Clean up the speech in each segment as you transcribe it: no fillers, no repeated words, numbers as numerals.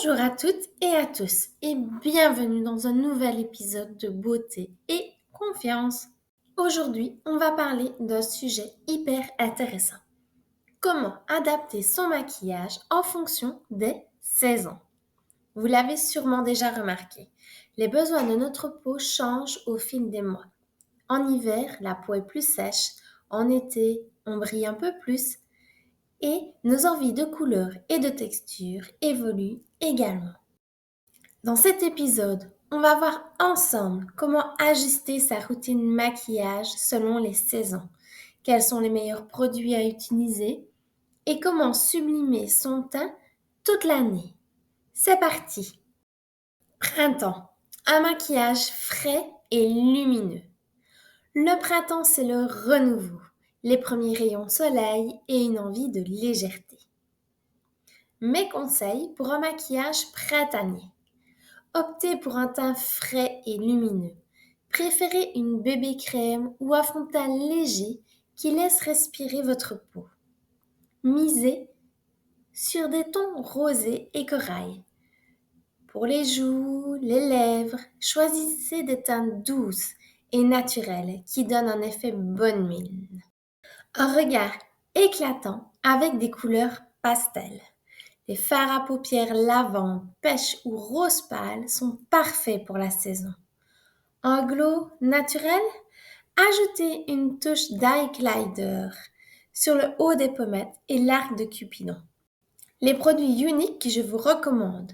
Bonjour à toutes et à tous et bienvenue dans un nouvel épisode de beauté et confiance. Aujourd'hui, on va parler d'un sujet hyper intéressant. Comment adapter son maquillage en fonction des saisons? Vous l'avez sûrement déjà remarqué, les besoins de notre peau changent au fil des mois. En hiver, la peau est plus sèche, en été, on brille un peu plus et nos envies de couleur et de texture évoluent également. Dans cet épisode, on va voir ensemble comment ajuster sa routine maquillage selon les saisons, quels sont les meilleurs produits à utiliser et comment sublimer son teint toute l'année. C'est parti! Printemps, un maquillage frais et lumineux. Le printemps, c'est le renouveau, les premiers rayons de soleil et une envie de légèreté. Mes conseils pour un maquillage printanier. Optez pour un teint frais et lumineux. Préférez une bébé crème ou un fond de teint léger qui laisse respirer votre peau. Misez sur des tons rosés et corail. Pour les joues, les lèvres, choisissez des teintes douces et naturelles qui donnent un effet bonne mine. Un regard éclatant avec des couleurs pastel. Les fards à paupières lavande, pêche ou rose pâle sont parfaits pour la saison. Un glow naturel? Ajoutez une touche d'highlighter sur le haut des pommettes et l'arc de Cupidon. Les produits uniques que je vous recommande.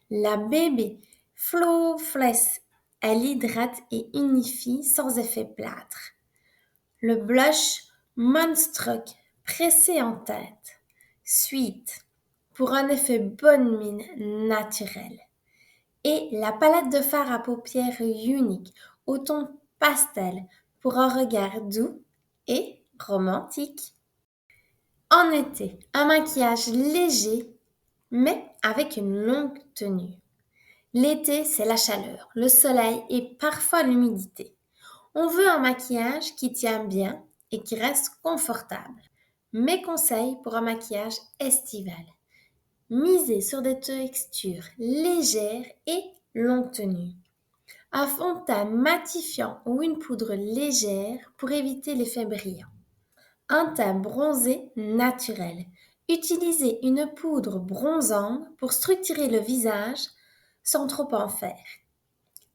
La Bébé Flawless, elle hydrate et unifie sans effet plâtre. Le blush Moonstruck, pressé en tête. Sweet, pour un effet bonne mine naturel. Et la palette de fard à paupières unique au ton pastel pour un regard doux et romantique. En été, un maquillage léger mais avec une longue tenue. L'été, c'est la chaleur, le soleil et parfois l'humidité. On veut un maquillage qui tient bien et qui reste confortable. Mes conseils pour un maquillage estival. Misez sur des textures légères et longue tenue. Un fond de teint matifiant ou une poudre légère pour éviter l'effet brillant. Un teint bronzé naturel. Utilisez une poudre bronzante pour structurer le visage sans trop en faire.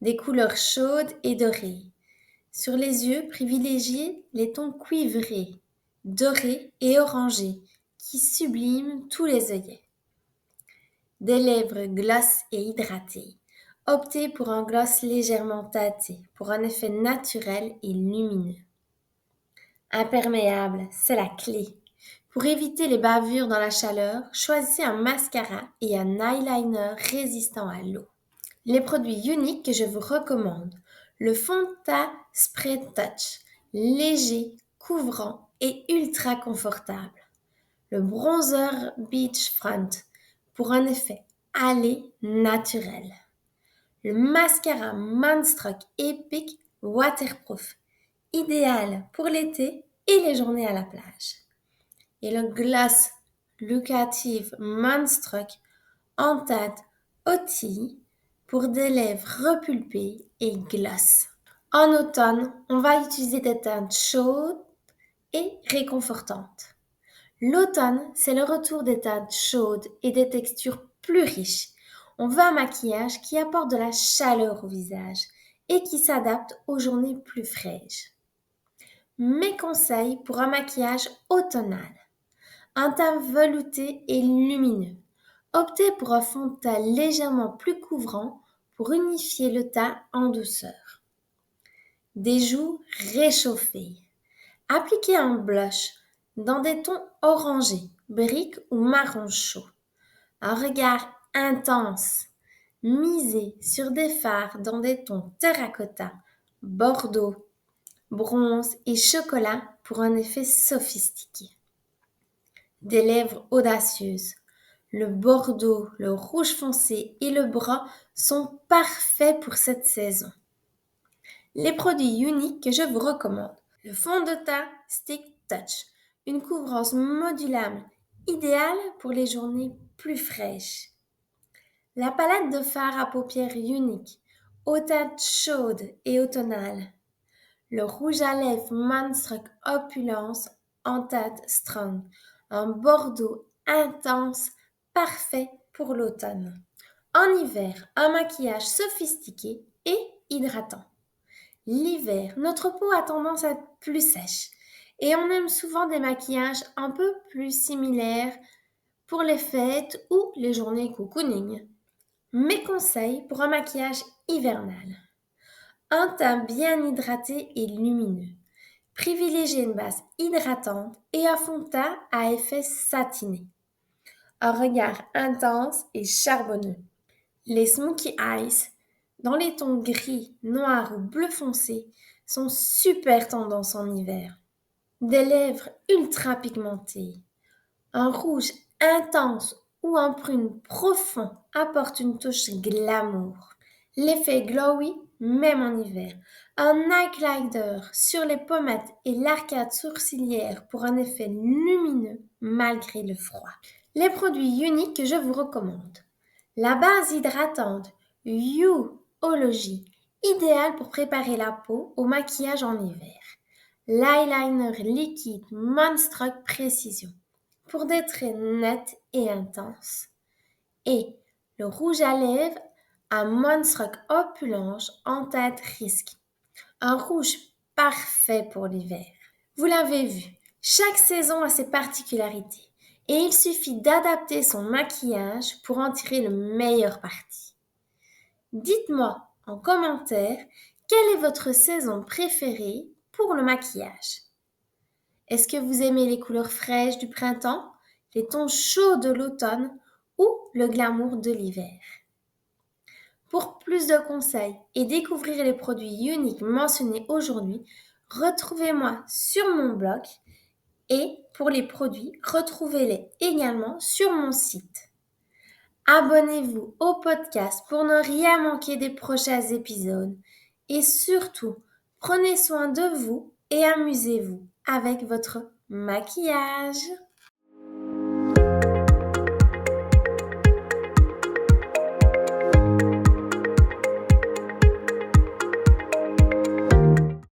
Des couleurs chaudes et dorées. Sur les yeux, privilégiez les tons cuivrés, dorés et orangés qui subliment tous les œillets. Des lèvres gloss et hydratées. Optez pour un gloss légèrement teinté pour un effet naturel et lumineux. Imperméable, c'est la clé. Pour éviter les bavures dans la chaleur, choisissez un mascara et un eyeliner résistant à l'eau. Les produits uniques que je vous recommande. Le fond de teint Spray Touch, léger, couvrant et ultra confortable. Le bronzer Beachfront pour un effet hâlé naturel. Le mascara Moonstruck Epic Waterproof, idéal pour l'été et les journées à la plage. Et le gloss Locative Moonstruck en teinte Oti pour des lèvres repulpées et gloss. En automne, on va utiliser des teintes chaudes et réconfortantes. L'automne, c'est le retour des teintes chaudes et des textures plus riches. On veut un maquillage qui apporte de la chaleur au visage et qui s'adapte aux journées plus fraîches. Mes conseils pour un maquillage automnal. Un teint velouté et lumineux. Optez pour un fond de teint légèrement plus couvrant pour unifier le teint en douceur. Des joues réchauffées. Appliquez un blush dans des tons orangés, brique ou marron chaud. Un regard intense. Misez sur des fards dans des tons terracotta, bordeaux, bronze et chocolat pour un effet sophistiqué. Des lèvres audacieuses. Le bordeaux, le rouge foncé et le brun sont parfaits pour cette saison. Les produits uniques que je vous recommande. Le fond de teint Stick Touch, une couvrance modulable idéale pour les journées plus fraîches. La palette de fard à paupières unique, aux teintes chaudes et automnales. Le rouge à lèvres Moonstruck Opulence en teinte strong, un bordeaux intense, parfait pour l'automne. En hiver, un maquillage sophistiqué et hydratant. L'hiver, notre peau a tendance à être plus sèche et on aime souvent des maquillages un peu plus similaires pour les fêtes ou les journées cocooning. Mes conseils pour un maquillage hivernal. Un teint bien hydraté et lumineux. Privilégiez une base hydratante et un fond de teint à effet satiné. Un regard intense et charbonneux. Les smokey eyes, dans les tons gris, noir ou bleu foncé, sont super tendance en hiver. Des lèvres ultra pigmentées. Un rouge intense ou un prune profond apporte une touche glamour. L'effet glowy, même en hiver. Un highlighter sur les pommettes et l'arcade sourcilière pour un effet lumineux malgré le froid. Les produits uniques que je vous recommande. La base hydratante You-ology, idéale pour préparer la peau au maquillage en hiver. L'eyeliner liquide Moonstruck Précision pour des traits nets et intenses. Et le rouge à lèvres à Moonstruck Opulence en teinte risque. Un rouge parfait pour l'hiver. Vous l'avez vu, chaque saison a ses particularités et il suffit d'adapter son maquillage pour en tirer le meilleur parti. Dites-moi en commentaire quelle est votre saison préférée pour le maquillage. Est-ce que vous aimez les couleurs fraîches du printemps, les tons chauds de l'automne ou le glamour de l'hiver? Pour plus de conseils et découvrir les produits uniques mentionnés aujourd'hui, retrouvez-moi sur mon blog et pour les produits, retrouvez-les également sur mon site. Abonnez-vous au podcast pour ne rien manquer des prochains épisodes et surtout, prenez soin de vous et amusez-vous avec votre maquillage.